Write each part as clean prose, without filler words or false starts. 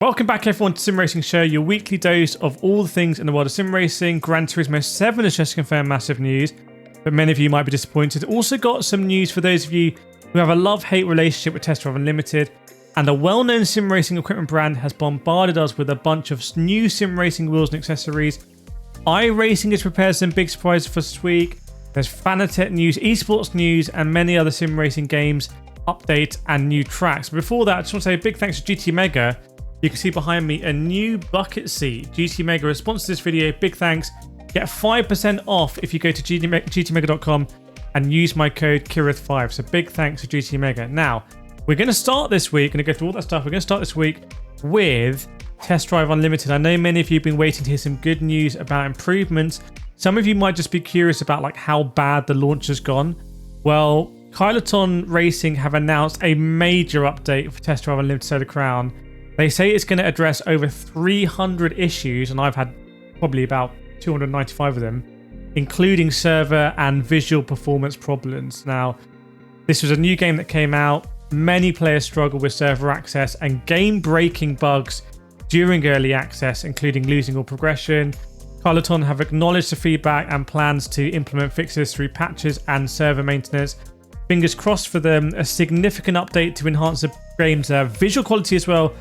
Welcome back everyone to Sim Racing Show, your weekly dose of all the things in the world of sim racing. Gran Turismo 7 has just confirmed massive news, but many of you might be disappointed. Also got some news for those of you who have a love-hate relationship with Test Drive Unlimited, and a well-known sim racing equipment brand has bombarded us with a bunch of new sim racing wheels and accessories. iRacing has prepared some big surprises for this week. There's Fanatec news, esports news, and many other sim racing games, updates, and new tracks. But before that, I just want to say a big thanks to GT Mega. You can see behind me a new bucket seat. GT Mega has sponsored this video. Big thanks. Get 5% off if you go to gtmega.com and use my code Kireth5. So big thanks to GT Mega. Now, we're going to start this week. Going to go through all that stuff. We're going to start this week with Test Drive Unlimited. I know many of you have been waiting to hear some good news about improvements. Some of you might just be curious about like how bad the launch has gone. Well, Kireth Racing have announced a major update for Test Drive Unlimited Solar Crown. They say it's going to address over 300 issues, and I've had probably about 295 of them, including server and visual performance problems. Now, this was a new game that came out. Many players struggle with server access and game-breaking bugs during early access, including losing all progression. Kireth have acknowledged the feedback and plans to implement fixes through patches and server maintenance. Fingers crossed for them. A significant update to enhance the game's visual quality as well.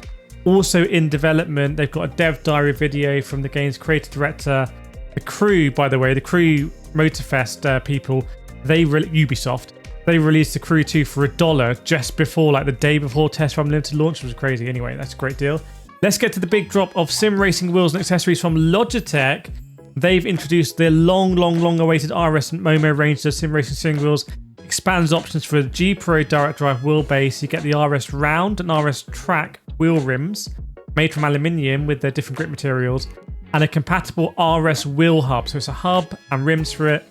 Also in development, they've got a dev diary video from the game's creative director. The crew, by the way, the crew Motorfest people, Ubisoft, they released the Crew 2 for $1 just before, like the day before Test Drive Unlimited launch, which was crazy. Anyway, that's a great deal. Let's get to the big drop of sim racing wheels and accessories from Logitech. They've introduced their long awaited RS Momo range of sim racing steering wheels. Expands options for the G Pro direct drive wheelbase. You get the RS Round and RS Track wheel rims made from aluminium with their different grip materials, and a compatible RS wheel hub. So it's a hub and rims for it.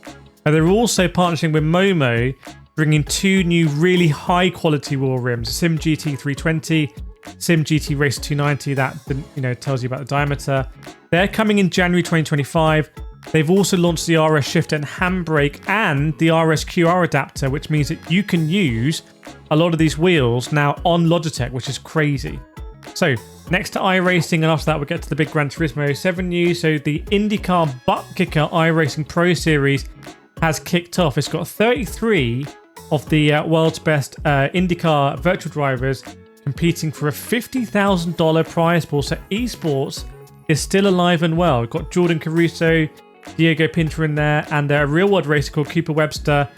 And they're also partnering with Momo, bringing two new really high quality wheel rims: Sim GT 320, Sim GT Racer 290. That tells you about the diameter. They're coming in January 2025. They've also launched the RS shifter and handbrake and the RS QR adapter, which means that you can use a lot of these wheels now on Logitech, which is crazy. So next to iRacing, and after that we'll get to the big Gran Turismo 7 news. So the IndyCar Butt Kicker iRacing Pro Series has kicked off. It's got 33 of the world's best IndyCar virtual drivers competing for a $50,000 prize pool. So esports is still alive and well. We've got Jordan Caruso, Diego Pinter in there, and a real-world racer called Cooper Webster.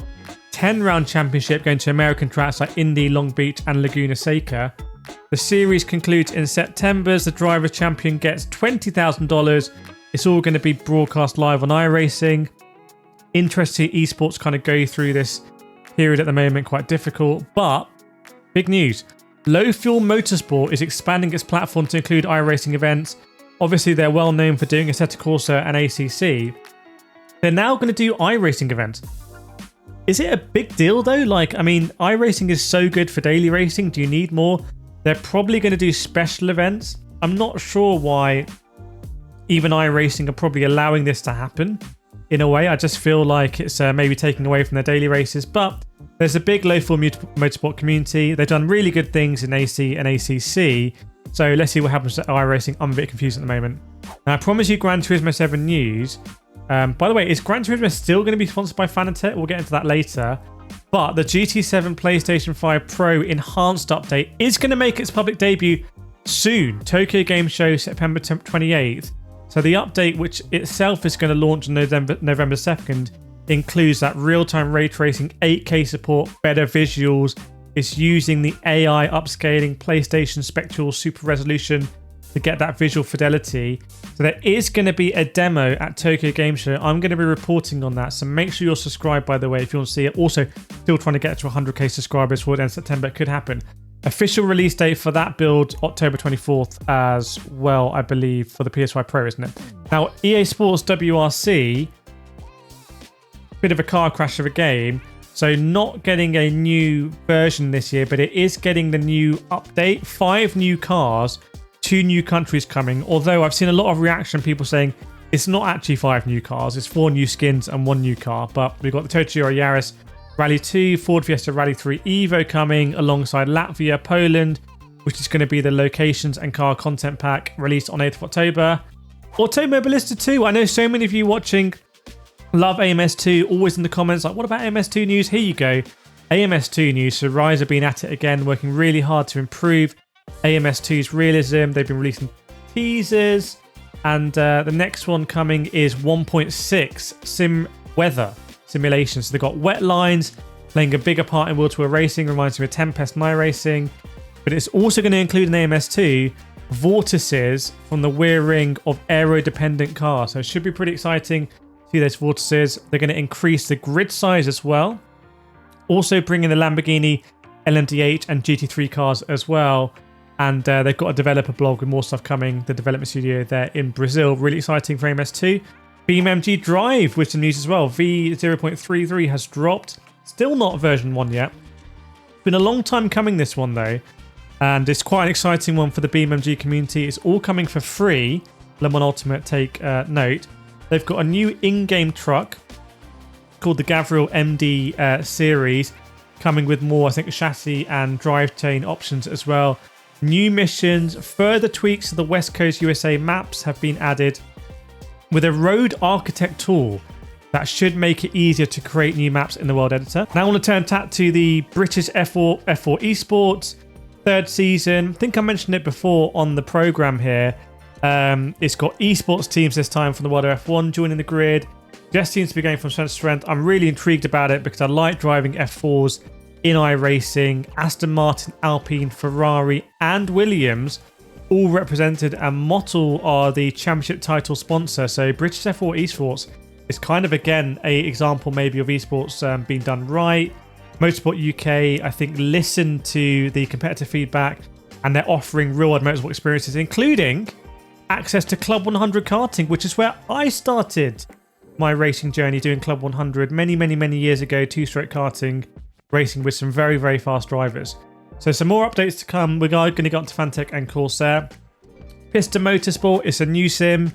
10-round championship going to American tracks like Indy, Long Beach, and Laguna Seca. The series concludes in September. The driver champion gets $20,000. It's all going to be broadcast live on iRacing. Interesting esports kind of go through this period at the moment, quite difficult, but big news. Low Fuel Motorsport is expanding its platform to include iRacing events. Obviously, they're well known for doing Assetto Corsa and ACC. They're now going to do iRacing events. Is it a big deal though? iRacing is so good for daily racing. Do you need more? They're probably going to do special events. I'm not sure why even iRacing are probably allowing this to happen in a way. I just feel like it's maybe taking away from their daily races. But there's a big local motorsport community. They've done really good things in AC and ACC. So let's see what happens to iRacing. I'm a bit confused at the moment. Now, I promise you Gran Turismo 7 news. By the way, is Gran Turismo still going to be sponsored by Fanatec? We'll get into that later. But the GT7 PlayStation 5 Pro Enhanced update is going to make its public debut soon. Tokyo Game Show, September 28th. So the update, which itself is going to launch on November 2nd, includes that real-time ray tracing, 8K support, better visuals. It's using the AI upscaling PlayStation Spectral Super Resolution to get that visual fidelity. So there is going to be a demo at Tokyo Game Show. I'm going to be reporting on that. So make sure you're subscribed, by the way, if you want to see it. Also, still trying to get to 100k subscribers for the end of September. It could happen. Official release date for that build, October 24th as well, I believe, for the PS5 Pro, isn't it? Now, EA Sports WRC, bit of a car crash of a game. So not getting a new version this year, but it is getting the new update. 5 new cars, 2 new countries coming. Although I've seen a lot of reaction, people saying it's not actually 5 new cars. It's 4 new skins and 1 new car. But we've got the Toyota Yaris Rally 2, Ford Fiesta Rally 3 Evo coming alongside Latvia, Poland, which is going to be the locations and car content pack released on 8th of October. Automobilista 2. I know so many of you watching love AMS2, always in the comments like, what about AMS2 news? Here you go. AMS2 news. So Rise have been at it again, working really hard to improve AMS2's realism. They've been releasing teasers, and the next one coming is 1.6 sim weather simulation. So they've got wet lines playing a bigger part in World Tour racing, reminds me of Tempest and iRacing. But it's also going to include in AMS2 vortices from the wearing of aero-dependent cars. So it should be pretty exciting to see those vortices. They're going to increase the grid size as well. Also bringing the Lamborghini LMDH and GT3 cars as well. And they've got a developer blog with more stuff coming. The development studio there in Brazil. Really exciting for AMS2. BMG Drive with some news as well. V0.33 has dropped. Still not version 1 yet. Been a long time coming, this one though. And it's quite an exciting one for the BMG community. It's all coming for free. Le Mans Ultimate, take note. They've got a new in-game truck called the Gavril MD series, coming with more, I think, chassis and drivetrain options as well. New missions, further tweaks to the West Coast USA maps have been added with a road architect tool that should make it easier to create new maps in the world editor. Now I want to turn tap to the British F4 Esports third season. I think I mentioned it before on the program here. It's got esports teams this time from the world of F1 joining the grid. Just seems to be going from strength to strength. I'm really intrigued about it because I like driving F4s in iRacing. Aston Martin, Alpine, Ferrari and Williams all represented, and Mottle are the championship title sponsor. So British F4 Esports is kind of, again, a example maybe of esports being done right. Motorsport UK, I think, listened to the competitive feedback and they're offering real-world motorsport experiences, including access to Club 100 karting, which is where I started my racing journey, doing Club 100 many years ago, two-stroke karting, racing with some very, very fast drivers. So some more updates to come. We're going to get onto Fantech and Corsair. Piston Motorsport is a new sim.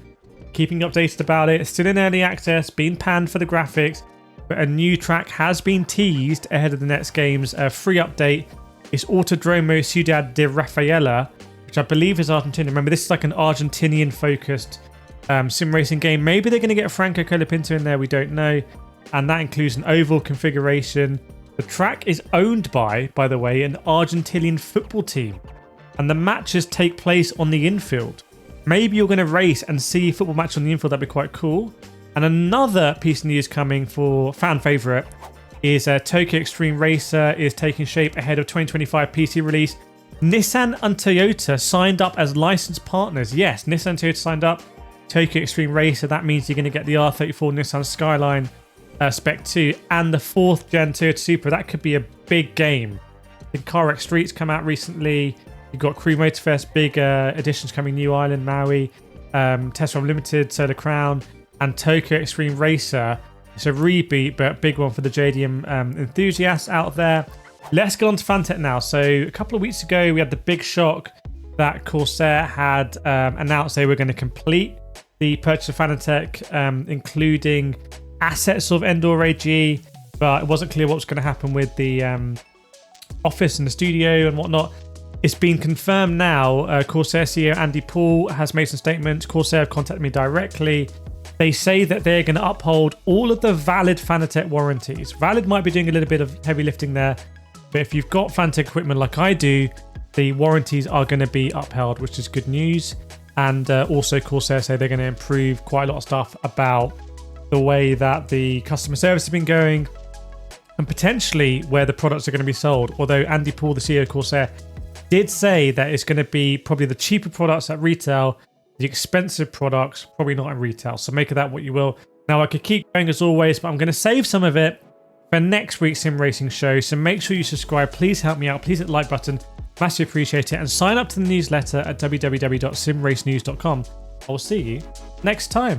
Keeping updated about it. It's still in early access, being panned for the graphics, but a new track has been teased ahead of the next game's free update. It's Autodromo Ciudad de Rafaela, which I believe is Argentinian. Remember, this is like an Argentinian-focused sim racing game. Maybe they're going to get Franco Colapinto in there, we don't know. And that includes an oval configuration. The track is owned by the way, an Argentinian football team. And the matches take place on the infield. Maybe you're going to race and see a football match on the infield. That'd be quite cool. And another piece of news coming for fan favourite is Tokyo Extreme Racer is taking shape ahead of 2025 PC release. Nissan and Toyota signed up as licensed partners. Yes, Nissan and Toyota signed up. Tokyo Extreme Racer, that means you're going to get the R34 Nissan Skyline Spec 2 and the 4th gen Toyota Supra. That could be a big game. The CarX Streets come out recently. You've got Crew Motorfest, big additions coming, New Island, Maui, Tesla Unlimited, Solar Crown, and Tokyo Extreme Racer. It's a rebeat, but big one for the JDM enthusiasts out there. Let's get on to Fantech now. So a couple of weeks ago, we had the big shock that Corsair had announced they were going to complete the purchase of Fantech, including assets of Endor AG, but it wasn't clear what was going to happen with the office and the studio and whatnot. It's been confirmed now. Corsair CEO Andy Paul has made some statements. Corsair have contacted me directly. They say that they're going to uphold all of the valid Fanatec warranties. Valid might be doing a little bit of heavy lifting there, but if you've got Fantech equipment like I do, the warranties are going to be upheld, which is good news. And also Corsair say they're going to improve quite a lot of stuff about the way that the customer service has been going and potentially where the products are going to be sold. Although Andy Paul, the CEO of Corsair, did say that it's going to be probably the cheaper products at retail, the expensive products probably not at retail. So make of that what you will. Now I could keep going as always, but I'm going to save some of it for next week's Sim Racing show. So make sure you subscribe. Please help me out. Please hit the like button. Massively appreciate it. And sign up to the newsletter at www.simracenews.com. I'll see you next time.